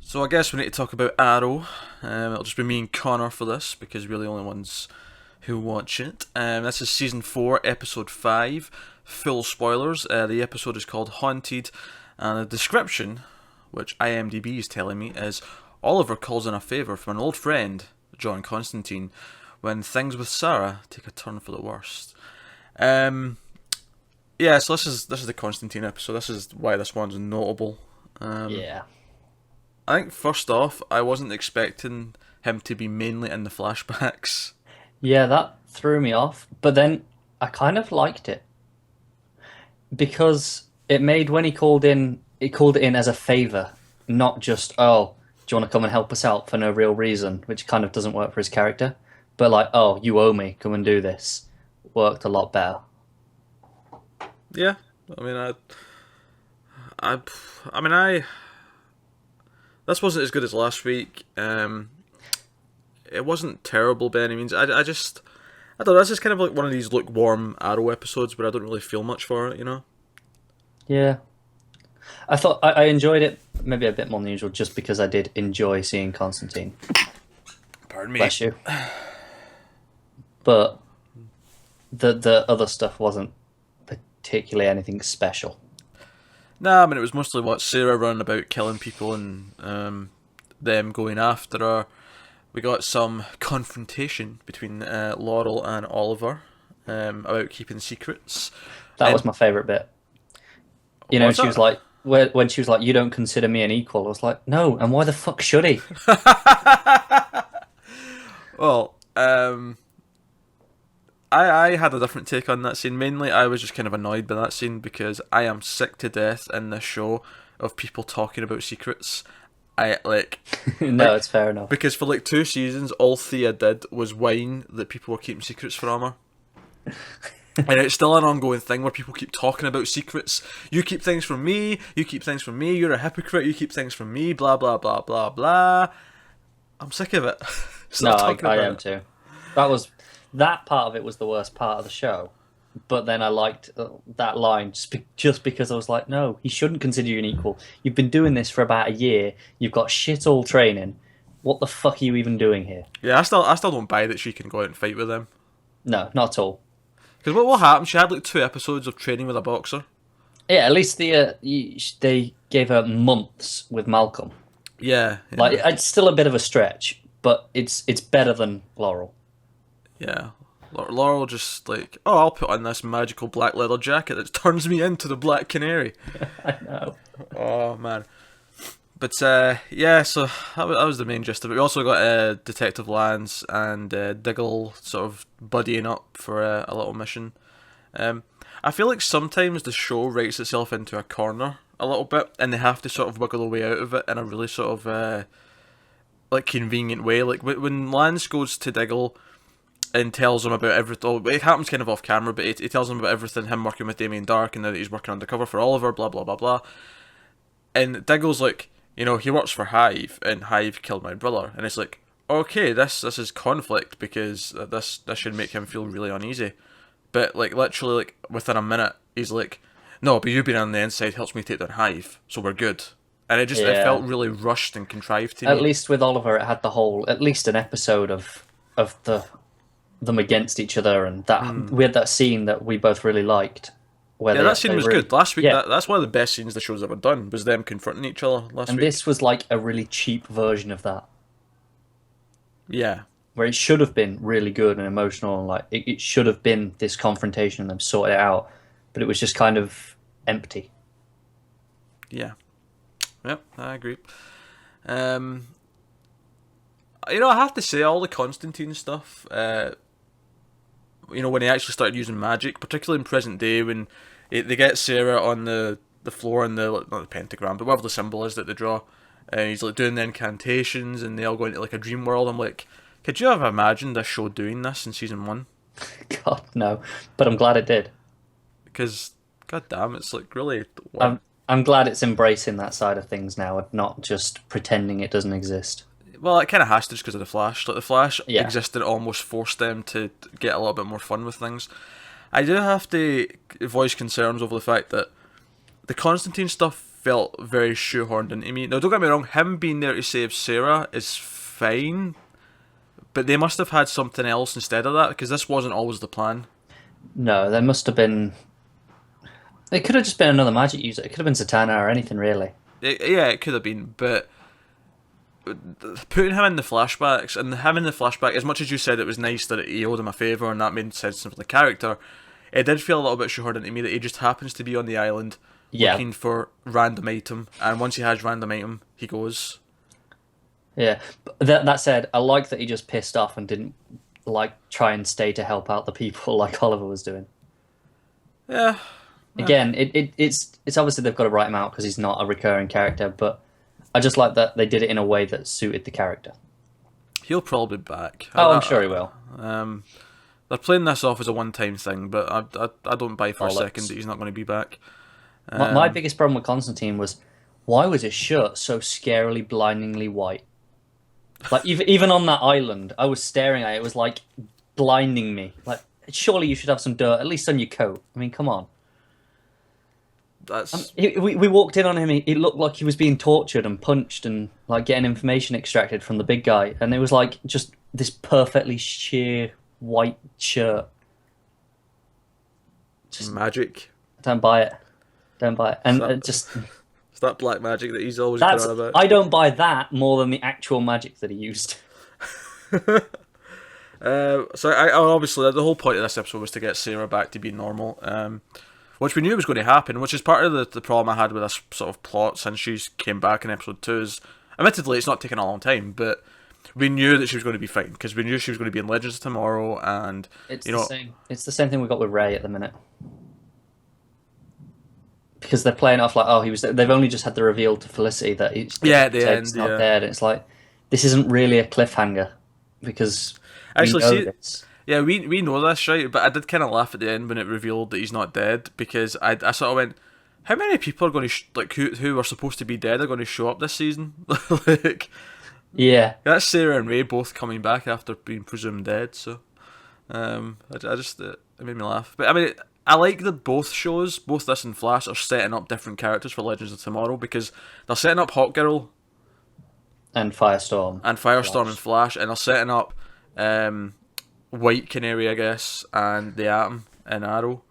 So I guess we need to talk about Arrow. It'll just be me and Connor for this because we're the only ones who watch it. This is season 4, episode 5. Full spoilers. The episode is called Haunted, and the description, which IMDb is telling me, is Oliver calls in a favour from an old friend, John Constantine, when things with Sarah take a turn for the worst. Yeah, so this is the Constantine episode. This is why this one's notable. Yeah. I think first off, I wasn't expecting him to be mainly in the flashbacks. Yeah, that threw me off. But then I kind of liked it because it made when he called it in as a favor, not just, oh, do you want to come and help us out for no real reason, which kind of doesn't work for his character. But like, oh, you owe me, come and do this. Worked a lot better. Yeah, I mean, I mean, I. This wasn't as good as last week. It wasn't terrible by any means. I don't know. This is kind of like one of these lukewarm Arrow episodes where I don't really feel much for it, you know. Yeah. I thought I enjoyed it maybe a bit more than usual just because I did enjoy seeing Constantine. Pardon me. Bless you. But the other stuff wasn't particularly anything special. Nah, I mean, it was mostly what Sarah running about killing people and them going after her. We got some confrontation between Laurel and Oliver about keeping secrets. That was my favourite bit. You know, What's she that? was like, when she was like, "You don't consider me an equal," I was like, "No, and why the fuck should he?" Well, I had a different take on that scene. Mainly, I was just kind of annoyed by that scene because I am sick to death in this show of people talking about secrets. I like No, it's fair enough. because for like 2 seasons, all Thea did was whine that people were keeping secrets from her. And it's still an ongoing thing where people keep talking about secrets. You keep things from me. You keep things from me. You're a hypocrite. You keep things from me. Blah blah blah blah blah. I'm sick of it. No, Stop talking I about am it. too. That part of it was the worst part of the show. But then I liked that line just because I was like, no, he shouldn't consider you an equal. You've been doing this for about a year. You've got shit all training. What the fuck are you even doing here? Yeah, I still don't buy that she can go out and fight with them. No, not at all. Because what happened? She had like 2 episodes of training with a boxer. Yeah, at least they gave her months with Malcolm. Yeah, Like it's still a bit of a stretch, but it's better than Laurel. yeah. Laurel just like, oh, I'll put on this magical black leather jacket that turns me into the Black Canary. I know. Oh man. But yeah, so that was the main gist of it. We also got Detective Lance and Diggle sort of buddying up for a little mission. I feel like sometimes the show writes itself into a corner a little bit, and they have to sort of wiggle their way out of it in a really sort of like convenient way. Like when Lance goes to Diggle and tells him about everything. Oh, it happens kind of off camera, but he tells him about everything. Him working with Damien Dark, and now that he's working undercover for Oliver. Blah blah blah blah. And Diggle's like, you know, he works for Hive, and Hive killed my brother. And it's like, okay, this is conflict because this should make him feel really uneasy. But like literally, like within a minute, he's like, no, but you being on the inside helps me take down Hive, so we're good. And it Yeah. felt really rushed and contrived to At me. least with Oliver, it had at least an episode of them against each other, and that we had that scene that we both really liked. Where Yeah, that scene was good. Last week, Yeah. that's one of the best scenes the show's ever done, was them confronting each other last And week. this was like a really cheap version of that, Yeah. where it should have been really good and emotional, and like it should have been this confrontation and them sort it out, but it was just kind of empty. Yeah. Yep, I agree. You know, I have to say, all the Constantine stuff, you know, when he actually started using magic, particularly in present day, when they get Sarah on the floor in the, not the pentagram, but whatever the symbol is that they draw, and he's like doing the incantations, and they all go into like a dream world. I'm like, could you have imagined this show doing this in season 1? God no, but I'm glad it did. Because, god damn, it's like really... I'm glad it's embracing that side of things now, and not just pretending it doesn't exist. Well, it kind of has to just because of the Flash. Like, the Flash Yeah. existed almost forced them to get a little bit more fun with things. I do have to voice concerns over the fact that the Constantine stuff felt very shoehorned into me. Now, don't get me wrong, him being there to save Sarah is fine, but they must have had something else instead of that, because this wasn't always the plan. No, there must have been. It could have just been another magic user. It could have been Zatanna or anything, really. Yeah, it could have been, but putting him in the flashbacks, and him in the flashback, as much as you said it was nice that he owed him a favour and that made sense for the character, it did feel a little bit shoehorned into me that he just happens to be on the island looking for random item, and once he has random item, he goes. Yeah, but that said, I like that he just pissed off and didn't like try and stay to help out the people like Oliver was doing. Yeah. Again, it's obviously they've got to write him out because he's not a recurring character, but I just like that they did it in a way that suited the character. He'll probably be back. I'm sure he will. They're playing this off as a one-time thing, but I don't buy for a second that he's not going to be back. My biggest problem with Constantine was, why was his shirt so scarily, blindingly white? Like, even on that island, I was staring at it. It was like blinding me. Like, surely you should have some dirt, at least on your coat. I mean, come on. We walked in on him. He looked like he was being tortured and punched and like getting information extracted from the big guy. And it was like just this perfectly sheer white shirt. Just magic. Don't buy it. Don't buy it. And it's that black magic that he's always going on about. I don't buy that more than the actual magic that he used. So obviously the whole point of this episode was to get Sarah back to being normal. Which we knew was going to happen, which is part of the problem I had with this sort of plot since she came back in episode 2 is, admittedly, it's not taken a long time, but we knew that she was going to be fine, because we knew she was going to be in Legends of Tomorrow, and, it's the same thing we got with Ray at the minute. Because they're playing off like, they've only just had the reveal to Felicity that he's at the end, not dead. It's like, this isn't really a cliffhanger, because this. Yeah, we know this, right? But I did kind of laugh at the end when it revealed that he's not dead, because I sort of went, how many people are going to who are supposed to be dead are going to show up this season? Yeah, that's Sarah and Ray both coming back after being presumed dead. So, I just it made me laugh. But I mean, I like that both shows, both this and Flash, are setting up different characters for Legends of Tomorrow, because they're setting up Hawkgirl and Firestorm and Flash, and they're setting up White Canary, I guess, and the Atom and Arrow.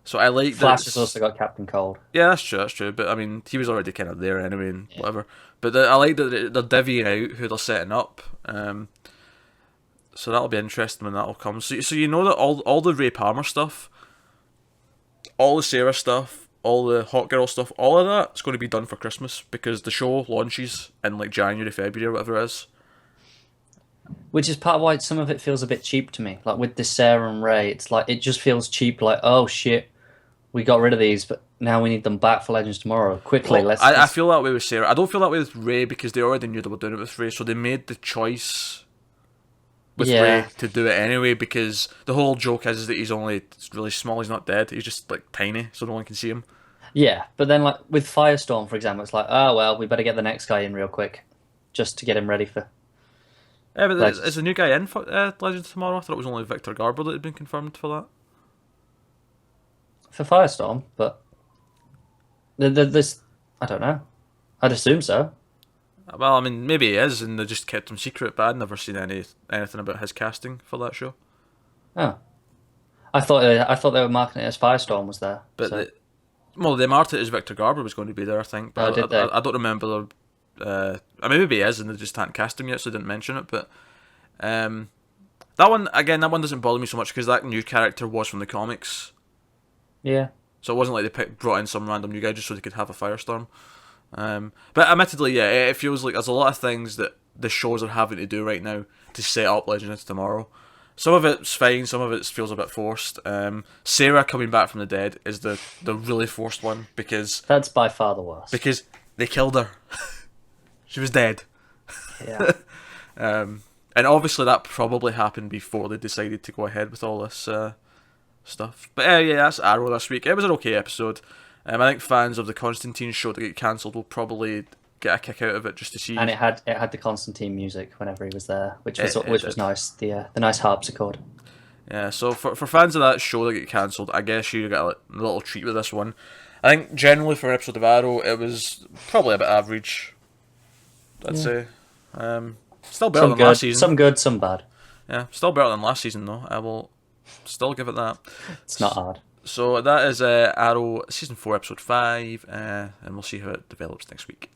So I like Flash has also got Captain Cold. Yeah, that's true. But I mean, he was already kind of there anyway, and whatever. But I like that they're divvying out who they're setting up. So that'll be interesting when that'll come. So you know that all the Ray Palmer stuff, all the Sarah stuff, all the Hawkgirl stuff, all of that's going to be done for Christmas, because the show launches in like January, February, whatever it is. Which is part of why some of it feels a bit cheap to me. Like with the Sarah and Ray, it's like it just feels cheap. Like, oh shit, we got rid of these, but now we need them back for Legends Tomorrow. Quickly, well, I feel that way with Sarah. I don't feel that way with Ray, because they already knew they were doing it with Ray, so they made the choice with Ray to do it anyway, because the whole joke is that he's only really small, he's not dead, he's just like tiny, so no one can see him. Yeah, but then like with Firestorm, for example, it's like, oh well, we better get the next guy in real quick, just to get him ready for... Yeah, but is the new guy in for Legends Tomorrow? I thought it was only Victor Garber that had been confirmed for that. For Firestorm, but this, I don't know. I'd assume so. Well, I mean, maybe he is, and they just kept him secret, but I'd never seen anything about his casting for that show. Oh. I thought they were marketing it as Firestorm was there. But they marketed it as Victor Garber was going to be there, I think. But I don't remember... I mean, maybe he is, and they just hadn't cast him yet, so they didn't mention it. But that one doesn't bother me so much, because that new character was from the comics. Yeah. So it wasn't like they brought in some random new guy just so they could have a Firestorm. But admittedly, yeah, it feels like there's a lot of things that the shows are having to do right now to set up Legends of Tomorrow. Some of it's fine, some of it feels a bit forced. Sarah coming back from the dead is the really forced one, because... That's by far the worst. Because they killed her. She was dead. Yeah. And obviously that probably happened before they decided to go ahead with all this stuff. But yeah, that's Arrow this week. It was an okay episode. I think fans of the Constantine show that get cancelled will probably get a kick out of it just to see. And it had the Constantine music whenever he was there, which was nice. The nice harpsichord. Yeah. So for fans of that show that get cancelled, I guess you get a little treat with this one. I think generally for an episode of Arrow, it was probably about average. I'd say. Still better Some than good, last season. some good, some bad. Yeah, still better than last season though. I will still give it that. It's not hard. So that is Arrow season 4, episode 5, and we'll see how it develops next week.